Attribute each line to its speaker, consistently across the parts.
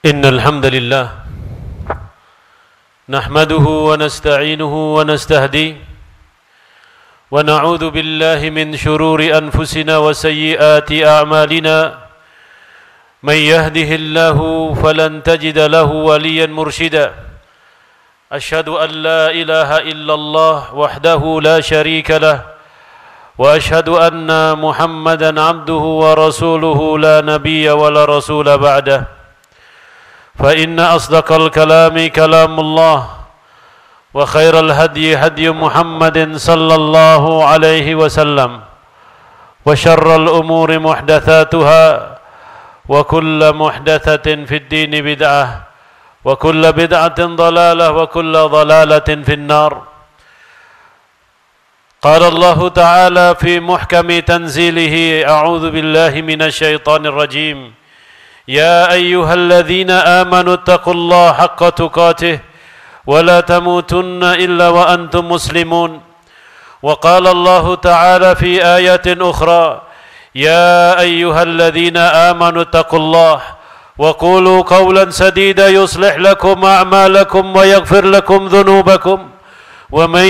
Speaker 1: إن الحمد لله نحمده ونستعينه ونستهديه ونعوذ بالله من شرور أنفسنا وسيئات أعمالنا من يهده الله فلن تجد له وليا مرشدا أشهد أن لا إله إلا الله وحده لا شريك له وأشهد أن محمدا عبده ورسوله لا نبي ولا رسول بعده فإن أصدق الكلام كلام الله وخير الهدي هدي محمد صلى الله عليه وسلم وشر الأمور محدثاتها وكل محدثة في الدين بدعة وكل بدعة ضلالة وكل ضلالة في النار قال الله تعالى في محكم تنزيله أعوذ بالله من الشيطان الرجيم يا أيها الذين آمنوا اتقوا الله حق تقاته ولا تموتن إلا وأنتم مسلمون وقال الله تعالى في آية أخرى يا أيها الذين آمنوا اتقوا الله وقولوا قولا سديدا يصلح لكم أعمالكم ويغفر لكم ذنوبكم ومن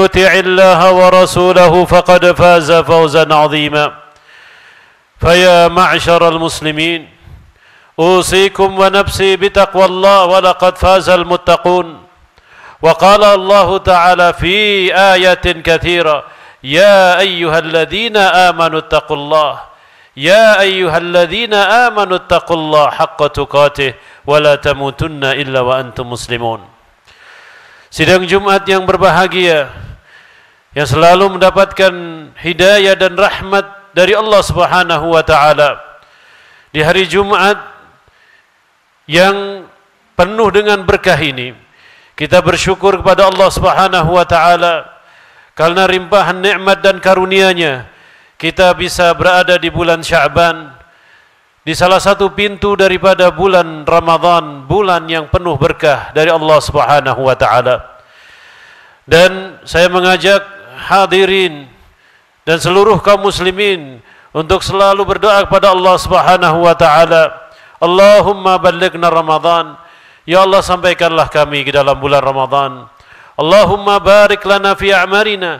Speaker 1: يطع الله ورسوله فقد فاز فوزا عظيما فيا معشر المسلمين أوصيكم ونفسي بتقوى الله ولقد فاز المتقون وقال الله تعالى في آية كثيرة يا أيها الذين آمنوا اتقوا الله يا أيها الذين آمنوا اتقوا الله حق تقاته ولا تموتن إلا وأنتم مسلمون. Sidang Jumat yang berbahagia yang selalu mendapatkan hidayah dan rahmat dari Allah Subhanahu wa taala. Di hari Jumat yang penuh dengan berkah ini, kita bersyukur kepada Allah Subhanahu wa taala karena limpahan nikmat dan karunia-Nya kita bisa berada di bulan Sya'ban, di salah satu pintu daripada bulan Ramadan, bulan yang penuh berkah dari Allah Subhanahu wa taala. Dan saya mengajak hadirin dan seluruh kaum muslimin untuk selalu berdoa kepada Allah Subhanahu wa taala, Allahumma ballighna Ramadan, ya Allah sampaikanlah kami ke dalam bulan Ramadan. Allahumma barik lana fi a'marina,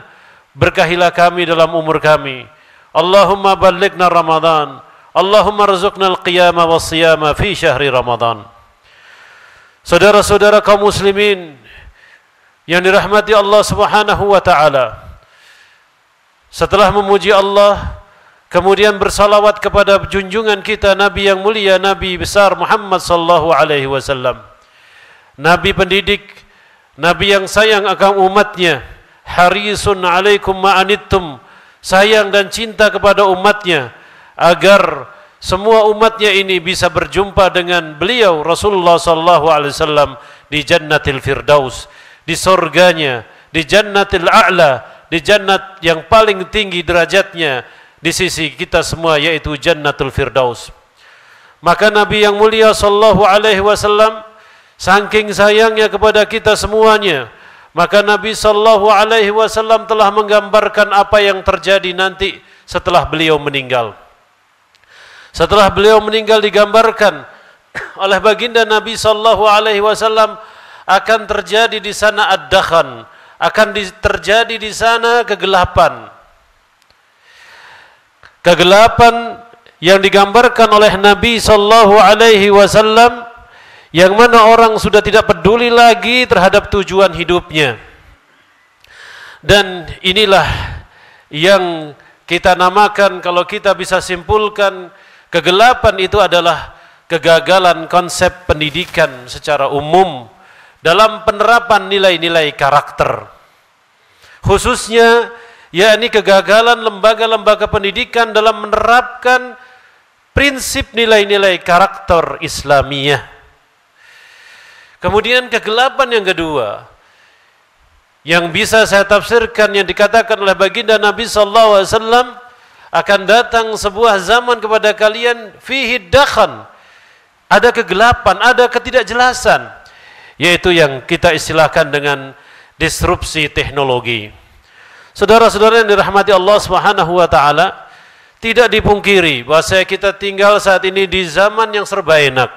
Speaker 1: berkahilah kami dalam umur kami. Allahumma ballighna Ramadan, Allahumma rzuqna al-qiyama was-siyama fi syahri Ramadan. Saudara-saudara kaum muslimin yang dirahmati Allah Subhanahu wa taala, setelah memuji Allah, kemudian bersalawat kepada junjungan kita Nabi yang mulia, Nabi besar Muhammad sallallahu alaihi wasallam, Nabi pendidik, Nabi yang sayang akan umatnya, harisun alaikum ma'anittum, sayang dan cinta kepada umatnya, agar semua umatnya ini bisa berjumpa dengan beliau Rasulullah sallallahu alaihi wasallam di Jannatil Firdaus, di surganya, di Jannatil A'la, di jannat yang paling tinggi derajatnya di sisi kita semua, yaitu Jannatul Firdaus. Maka Nabi yang mulia sallallahu alaihi wasallam saking sayangnya kepada kita semuanya, maka Nabi sallallahu alaihi wasallam telah menggambarkan apa yang terjadi nanti setelah beliau meninggal. Setelah beliau meninggal digambarkan oleh baginda Nabi sallallahu alaihi wasallam akan terjadi di sana ad-dakhan, akan terjadi di sana kegelapan. Kegelapan yang digambarkan oleh Nabi sallallahu alaihi wasallam, yang mana orang sudah tidak peduli lagi terhadap tujuan hidupnya. Dan inilah yang kita namakan, kalau kita bisa simpulkan, kegelapan itu adalah kegagalan konsep pendidikan secara umum dalam penerapan nilai-nilai karakter. Khususnya yakni kegagalan lembaga-lembaga pendidikan dalam menerapkan prinsip nilai-nilai karakter Islamiyah. Kemudian kegelapan yang kedua yang bisa saya tafsirkan, yang dikatakan oleh baginda Nabi sallallahu alaihi wasallam, akan datang sebuah zaman kepada kalian fihi dakhan, ada kegelapan, ada ketidakjelasan, yaitu yang kita istilahkan dengan disrupsi teknologi. Saudara-saudara yang dirahmati Allah Subhanahu wa taala, tidak dipungkiri bahwa kita tinggal saat ini di zaman yang serba enak,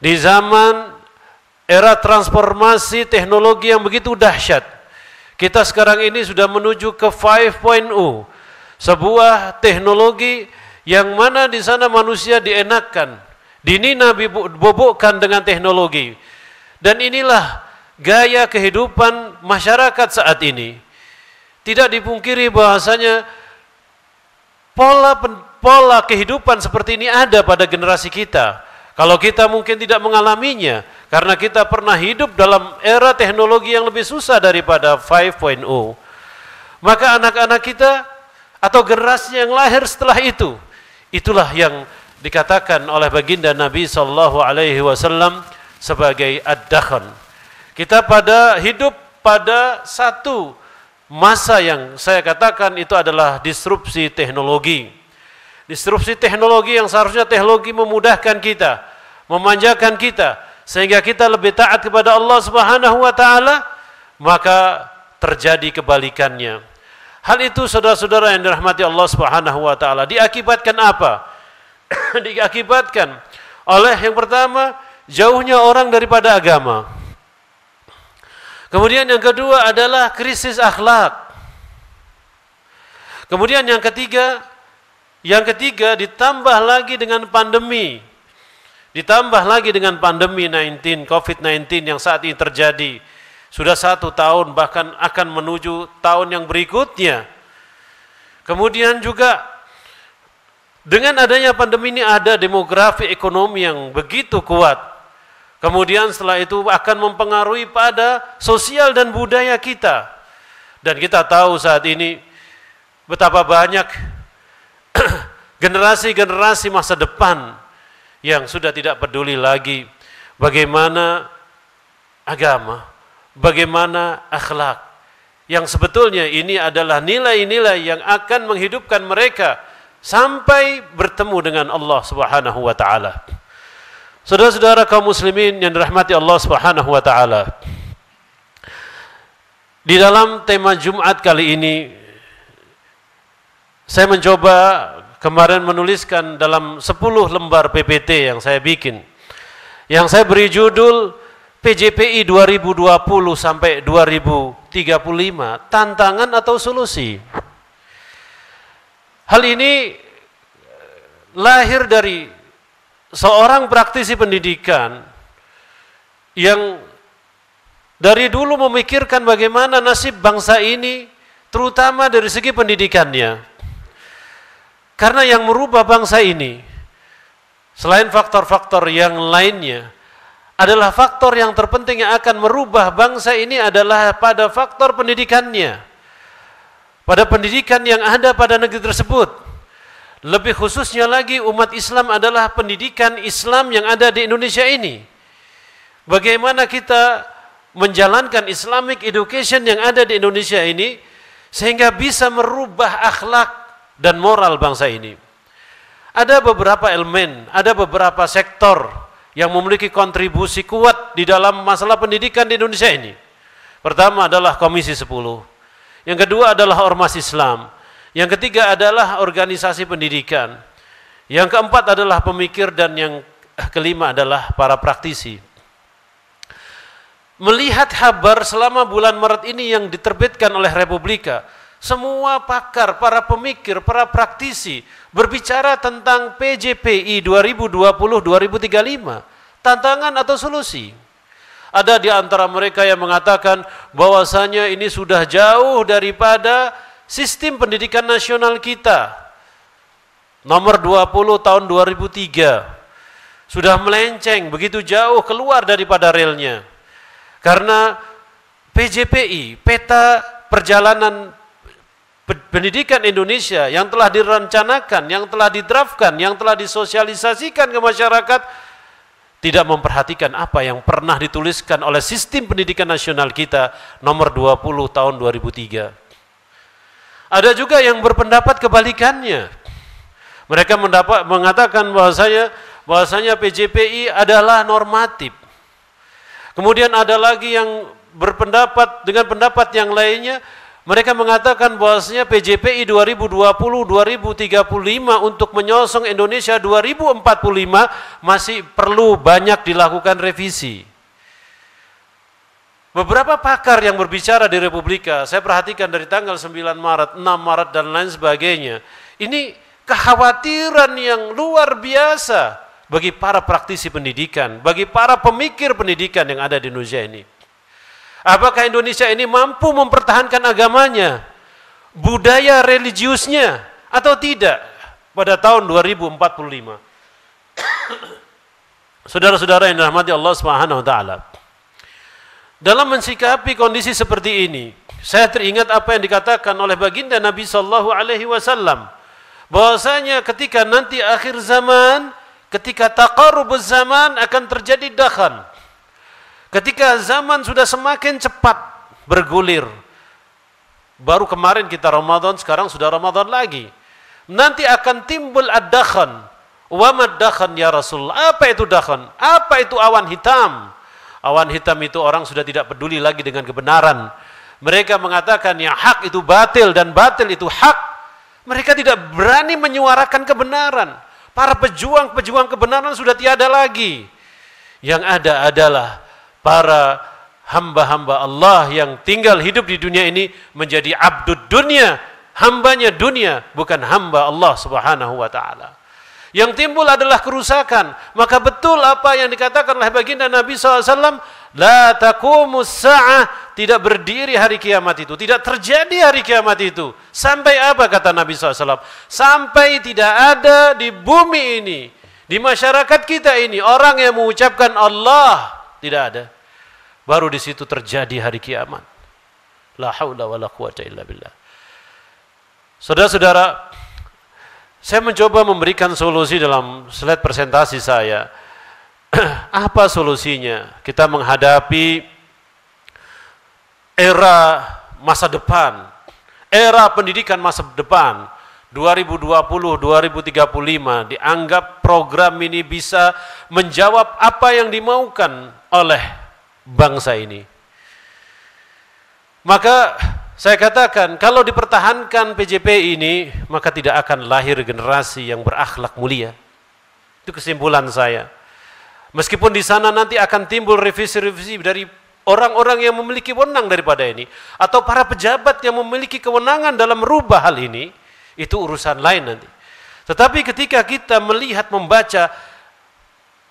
Speaker 1: Di zaman era transformasi teknologi yang begitu dahsyat, kita sekarang ini sudah menuju ke 5.0, sebuah teknologi yang mana di sana manusia dienakkan, dinina bobokkan dengan teknologi. Dan inilah gaya kehidupan masyarakat saat ini. Tidak dipungkiri bahwasanya pola kehidupan seperti ini ada pada generasi kita. Kalau kita mungkin tidak mengalaminya, karena kita pernah hidup dalam era teknologi yang lebih susah daripada 5.0. Maka anak-anak kita atau generasi yang lahir setelah itu, itulah yang dikatakan oleh baginda Nabi SAW sebagai ad-dakhan. Kita hidup pada satu masa yang saya katakan itu adalah disrupsi teknologi. Disrupsi teknologi yang seharusnya teknologi memudahkan kita, memanjakan kita, sehingga kita lebih taat kepada Allah Subhanahu wa taala, maka terjadi kebalikannya. Hal itu saudara-saudara yang dirahmati Allah Subhanahu wa taala diakibatkan apa? Diakibatkan oleh yang pertama, jauhnya orang daripada agama. Kemudian yang kedua adalah krisis akhlak. Kemudian yang ketiga ditambah lagi dengan pandemi. Ditambah lagi dengan pandemi COVID-19 yang saat ini terjadi. Sudah 1 tahun, bahkan akan menuju tahun yang berikutnya. Kemudian juga dengan adanya pandemi ini ada demografi ekonomi yang begitu kuat. Kemudian setelah itu akan mempengaruhi pada sosial dan budaya kita. Dan kita tahu saat ini betapa banyak generasi-generasi masa depan yang sudah tidak peduli lagi bagaimana agama, bagaimana akhlak. Yang sebetulnya ini adalah nilai-nilai yang akan menghidupkan mereka sampai bertemu dengan Allah Subhanahu wa taala. Saudara-saudara kaum muslimin yang dirahmati Allah Subhanahu wa taala. Di dalam tema Jumat kali ini saya mencoba kemarin menuliskan dalam 10 lembar PPT yang saya bikin. Yang saya beri judul PJPI 2020 sampai 2035, tantangan atau solusi. Hal ini lahir dari seorang praktisi pendidikan yang dari dulu memikirkan bagaimana nasib bangsa ini, terutama dari segi pendidikannya. Karena yang merubah bangsa ini, selain faktor-faktor yang lainnya, adalah faktor yang terpenting yang akan merubah bangsa ini adalah pada faktor pendidikannya. Pada pendidikan yang ada pada negeri tersebut. Lebih khususnya lagi umat Islam adalah pendidikan Islam yang ada di Indonesia ini. Bagaimana kita menjalankan Islamic education yang ada di Indonesia ini sehingga bisa merubah akhlak dan moral bangsa ini. Ada beberapa elemen, ada beberapa sektor yang memiliki kontribusi kuat di dalam masalah pendidikan di Indonesia ini. Pertama adalah Komisi 10. Yang kedua adalah Ormas Islam. Yang ketiga adalah organisasi pendidikan. Yang keempat adalah pemikir, dan yang kelima adalah para praktisi. Melihat kabar selama bulan Maret ini yang diterbitkan oleh Republika, semua pakar, para pemikir, para praktisi berbicara tentang PJPI 2020-2035, tantangan atau solusi. Ada di antara mereka yang mengatakan bahwasanya ini sudah jauh daripada sistem pendidikan nasional kita. Nomor 20 tahun 2003 sudah melenceng begitu jauh keluar daripada relnya. Karena PJPI, peta perjalanan pendidikan Indonesia yang telah direncanakan, yang telah didraftkan, yang telah disosialisasikan ke masyarakat, tidak memperhatikan apa yang pernah dituliskan oleh sistem pendidikan nasional kita nomor 20 tahun 2003. Ada juga yang berpendapat kebalikannya. Mereka mengatakan bahwasanya PJPI adalah normatif. Kemudian ada lagi yang berpendapat dengan pendapat yang lainnya Mereka mengatakan bahwasanya PJPI 2020-2035 untuk menyosong Indonesia 2045 masih perlu banyak dilakukan revisi. Beberapa pakar yang berbicara di Republika, saya perhatikan dari tanggal 9 Maret, 6 Maret dan lain sebagainya. Ini kekhawatiran yang luar biasa bagi para praktisi pendidikan, bagi para pemikir pendidikan yang ada di Indonesia ini. Apakah Indonesia ini mampu mempertahankan agamanya, budaya religiusnya, atau tidak pada tahun 2045? Saudara-saudara yang dirahmati Allah Subhanahu wa taala. Dalam mensikapi kondisi seperti ini, saya teringat apa yang dikatakan oleh baginda Nabi sallallahu alaihi wasallam, bahwasanya ketika nanti akhir zaman, ketika taqarrubuz zaman akan terjadi dakhan. Ketika zaman sudah semakin cepat bergulir. Baru kemarin kita Ramadan, sekarang sudah Ramadan lagi. Nanti akan timbul ad-dakhan. Wa mad dakhan ya Rasulullah? Apa itu dakhan? Apa itu awan hitam? Awan hitam itu orang sudah tidak peduli lagi dengan kebenaran. Mereka mengatakan yang hak itu batil dan batil itu hak. Mereka tidak berani menyuarakan kebenaran. Para pejuang-pejuang kebenaran sudah tiada lagi. Yang ada adalah para hamba-hamba Allah yang tinggal hidup di dunia ini menjadi abdud dunia, hambanya dunia, bukan hamba Allah Subhanahu wa taala. Yang timbul adalah kerusakan. Maka betul apa yang dikatakan oleh baginda Nabi SAW, la taqumus sa'ah, tidak berdiri hari kiamat itu, tidak terjadi hari kiamat itu. Sampai apa kata Nabi SAW? Sampai tidak ada di bumi ini, di masyarakat kita ini, orang yang mengucapkan Allah, tidak ada. Baru di situ terjadi hari kiamat. La haula wala quwata illa billah. Saudara-saudara, saya mencoba memberikan solusi dalam slide presentasi saya. Apa solusinya? Kita menghadapi era masa depan, era pendidikan masa depan 2020-2035, dianggap program ini bisa menjawab apa yang dimaukan oleh bangsa ini. Maka saya katakan, kalau dipertahankan PJP ini, maka tidak akan lahir generasi yang berakhlak mulia. Itu kesimpulan saya. Meskipun di sana nanti akan timbul revisi-revisi dari orang-orang yang memiliki wewenang daripada ini, atau para pejabat yang memiliki kewenangan dalam merubah hal ini, itu urusan lain nanti. Tetapi ketika kita melihat, membaca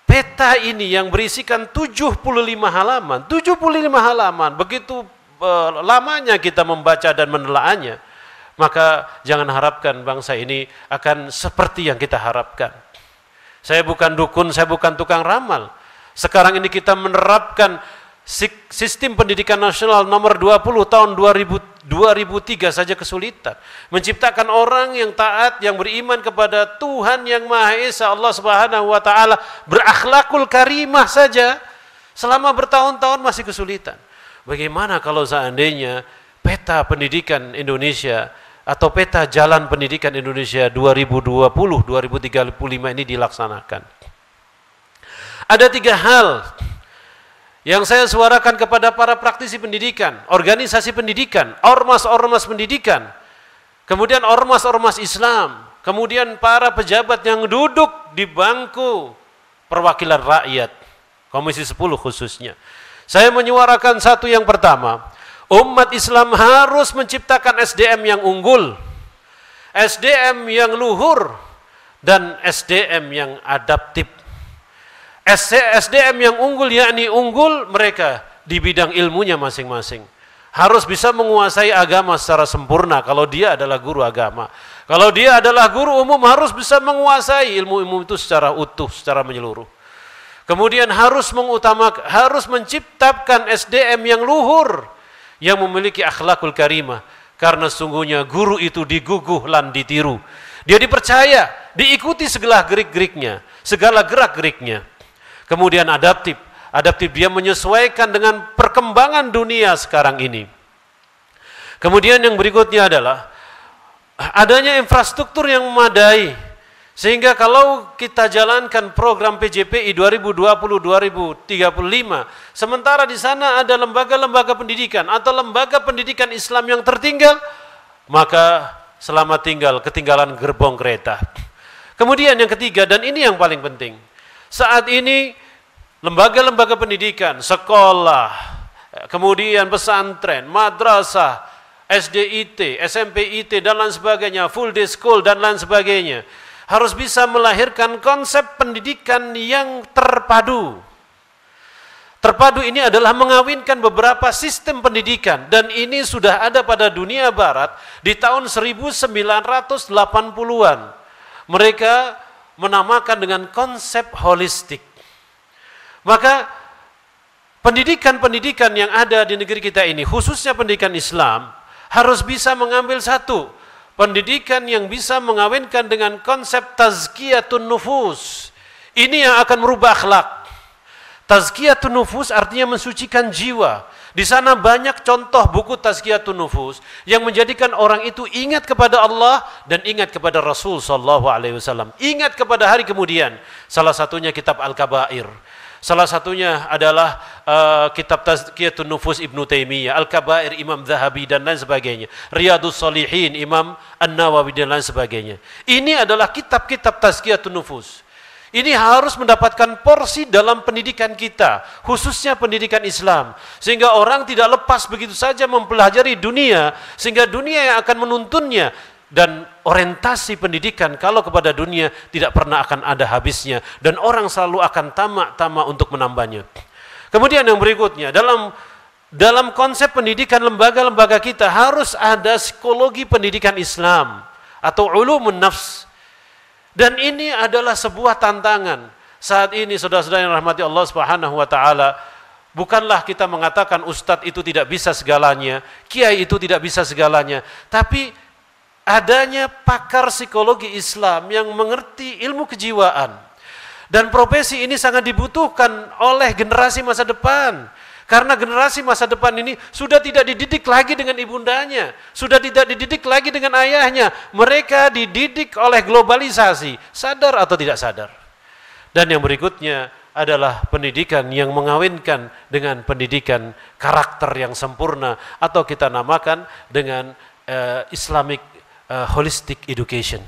Speaker 1: peta ini yang berisikan 75 halaman, 75 halaman, begitu lamanya kita membaca dan menelaahnya, maka jangan harapkan bangsa ini akan seperti yang kita harapkan. Saya bukan dukun, saya bukan tukang ramal. Sekarang ini kita menerapkan sistem pendidikan nasional nomor 20 tahun 2003 saja kesulitan. Menciptakan orang yang taat, yang beriman kepada Tuhan yang Maha Esa, Allah Subhanahu wa taala, berakhlakul karimah saja selama bertahun-tahun masih kesulitan. Bagaimana kalau seandainya peta pendidikan Indonesia atau peta jalan pendidikan Indonesia 2020-2035 ini dilaksanakan? Ada 3 hal yang saya suarakan kepada para praktisi pendidikan, organisasi pendidikan, ormas-ormas pendidikan, kemudian ormas-ormas Islam, kemudian para pejabat yang duduk di bangku perwakilan rakyat, Komisi 10 khususnya. Saya menyuarakan satu yang pertama, umat Islam harus menciptakan SDM yang unggul, SDM yang luhur, dan SDM yang adaptif. SDM yang unggul, yakni unggul mereka di bidang ilmunya masing-masing. Harus bisa menguasai agama secara sempurna kalau dia adalah guru agama. Kalau dia adalah guru umum, harus bisa menguasai ilmu-ilmu itu secara utuh, secara menyeluruh. Kemudian harus menciptakan SDM yang luhur, yang memiliki akhlakul karimah. Karena sungguhnya guru itu diguguh lan ditiru. Dia dipercaya, diikuti segala gerak-geriknya, segala gerak-geriknya. Kemudian adaptif dia menyesuaikan dengan perkembangan dunia sekarang ini. Kemudian yang berikutnya adalah adanya infrastruktur yang memadai, Sehingga kalau kita jalankan program PJPI 2020-2035, sementara di sana ada lembaga-lembaga pendidikan atau lembaga pendidikan Islam yang tertinggal, maka selamat tinggal, ketinggalan gerbong kereta. Kemudian yang ketiga, dan ini yang paling penting, saat ini lembaga-lembaga pendidikan, sekolah, kemudian pesantren, madrasah, SDIT, SMPIT, dan lain sebagainya, full day school, dan lain sebagainya, harus bisa melahirkan konsep pendidikan yang terpadu. Terpadu ini adalah mengawinkan beberapa sistem pendidikan, dan ini sudah ada pada dunia barat di tahun 1980-an. Mereka menamakan dengan konsep holistik. Maka pendidikan-pendidikan yang ada di negeri kita ini, khususnya pendidikan Islam, harus bisa mengambil satu, pendidikan yang bisa mengawinkan dengan konsep tazkiyatun nufus. Ini yang akan merubah akhlak. Tazkiyatun nufus artinya mensucikan jiwa. Di sana banyak contoh buku tazkiyatun nufus yang menjadikan orang itu ingat kepada Allah dan ingat kepada Rasul sallallahu alaihi wasallam. Ingat kepada hari kemudian. Salah satunya kitab Al-Kabair. Salah satunya adalah kitab Tazkiyatun Nufus Ibnu Taimiyah, Al-Kabair Imam Zahabi, dan lain sebagainya. Riyadhus Shalihin Imam An-Nawawi, dan lain sebagainya. Ini adalah kitab-kitab Tazkiyatun Nufus. Ini harus mendapatkan porsi dalam pendidikan kita, khususnya pendidikan Islam. Sehingga orang tidak lepas begitu saja mempelajari dunia, sehingga dunia yang akan menuntunnya. Dan orientasi pendidikan kalau kepada dunia tidak pernah akan ada habisnya, dan orang selalu akan tamak-tamak untuk menambahnya. Kemudian yang berikutnya, dalam konsep pendidikan lembaga-lembaga kita harus ada psikologi pendidikan Islam atau ulumun nafs. Dan ini adalah sebuah tantangan. Saat ini saudara-saudara yang rahmati Allah Subhanahu wa taala, bukanlah kita mengatakan ustadz itu tidak bisa segalanya, kiai itu tidak bisa segalanya, tapi adanya pakar psikologi Islam yang mengerti ilmu kejiwaan. Dan profesi ini sangat dibutuhkan oleh generasi masa depan. Karena generasi masa depan ini sudah tidak dididik lagi dengan ibundanya, sudah tidak dididik lagi dengan ayahnya. Mereka dididik oleh globalisasi, sadar atau tidak sadar. Dan yang berikutnya adalah pendidikan yang mengawinkan dengan pendidikan karakter yang sempurna, atau kita namakan dengan Islamic holistic education.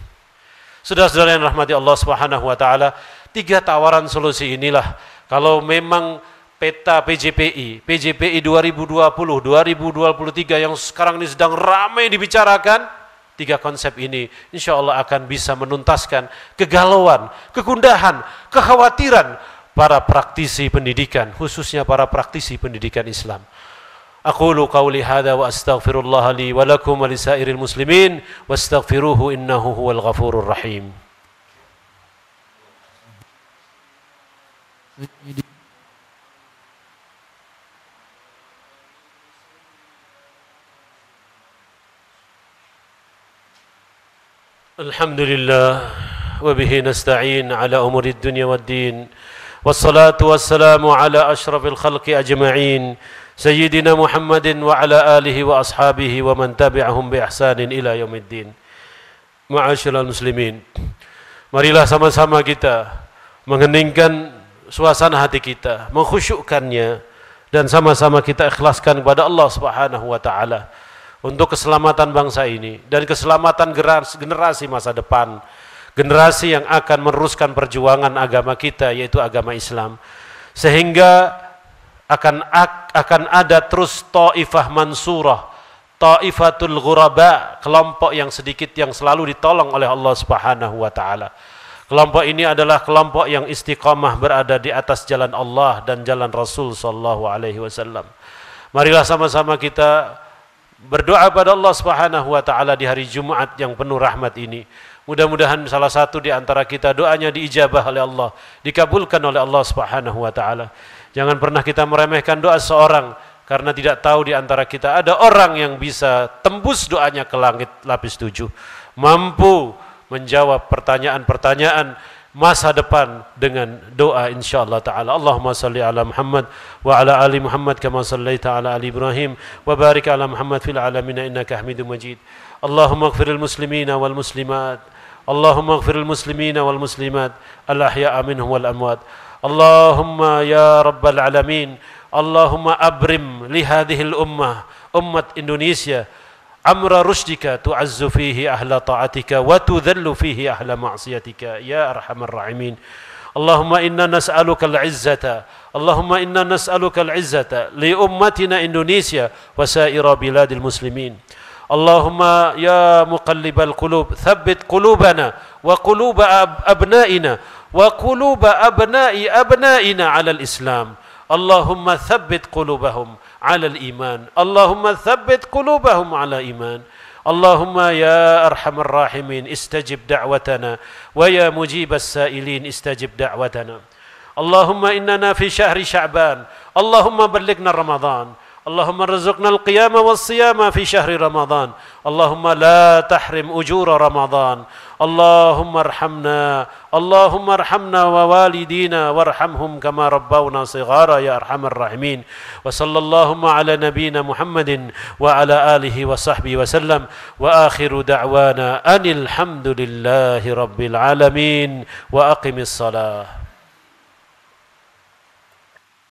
Speaker 1: Saudara-saudara yang rahmati Allah Subhanahu wa taala, 3 tawaran solusi inilah kalau memang peta PJPI 2020-2023 yang sekarang ini sedang ramai dibicarakan, 3 konsep ini insya Allah akan bisa menuntaskan kegalauan, kegundahan, kekhawatiran para praktisi pendidikan, khususnya para praktisi pendidikan Islam. Aqulu qawli hadha wa astaghfirullah li wa lakum wa lisairil muslimin wastaghfiruhu innahu huwal ghafurur rahim. Alhamdulillah wa bihi nasta'in ala umurid dunya waddin. Wassalatu wassalamu ala asyrafil khalqi ajma'in. Sayyidina Muhammadin wa ala alihi wa ashabihi wa man tabi'ahum bi ihsanin ila yaumiddin. Ma'asyiral muslimin, marilah sama-sama kita mengheningkan suasana hati kita, mengkhusyukkannya, dan sama-sama kita ikhlaskan kepada Allah Subhanahu wa taala untuk keselamatan bangsa ini dan keselamatan generasi masa depan, generasi yang akan meneruskan perjuangan agama kita, yaitu agama Islam, sehingga akan ada terus taifah mansurah, taifatul ghuraba, kelompok yang sedikit yang selalu ditolong oleh Allah Subhanahu wa taala. Kelompok ini adalah kelompok yang istiqamah berada di atas jalan Allah dan jalan Rasul sallallahu alaihi wasallam. Marilah sama-sama kita berdoa pada Allah Subhanahu wa taala di hari Jumat yang penuh rahmat ini. Mudah-mudahan salah satu di antara kita doanya diijabah oleh Allah, dikabulkan oleh Allah Subhanahu wa taala. Jangan pernah kita meremehkan doa seorang, karena tidak tahu di antara kita ada orang yang bisa tembus doanya ke langit lapis 7, mampu menjawab pertanyaan-pertanyaan masa depan dengan doa insyaallah taala. Allahumma salli ala Muhammad wa ala ali Muhammad kama sallaita ala ali Ibrahim wa barik ala Muhammad fil alamin innaka Hamidum Majid. Allahumma ighfiril muslimina wal muslimat اللهم اغفر المسلمين والمسلمات الأحياء منهم والأموات. اللهم يا رب العالمين، اللهم أبرم لهذه الأمة، أمة إندونيسيا، أمر رشدك تعز فيه أهل طاعتك وتذل فيه أهل معصيتك يا أرحم الراحمين. اللهم إنا نسألك العزة، اللهم إنا نسألك العزة لأمتنا إندونيسيا وسائر بلاد المسلمين. اللهم يا مقلب القلوب ثبت قلوبنا وقلوب أبنائنا وقلوب أبناء أبنائنا على الإسلام. اللهم ثبت قلوبهم على الإيمان، اللهم ثبت قلوبهم على إيمان. اللهم يا أرحم الراحمين استجب دعوتنا، ويا مجيب السائلين استجب دعوتنا. اللهم إننا في شهر شعبان، اللهم بلغنا رمضان، اللهم ارزقنا القيام والصيام في شهر رمضان. اللهم لا تحرم أجور رمضان. اللهم ارحمنا، اللهم ارحمنا ووالدينا وارحمهم كما ربونا صغارا يا أرحم الراحمين. وصلى اللهم على نبينا محمد وعلى آله وصحبه وسلم، وآخر دعوانا أن الحمد لله رب العالمين، وأقم الصلاة.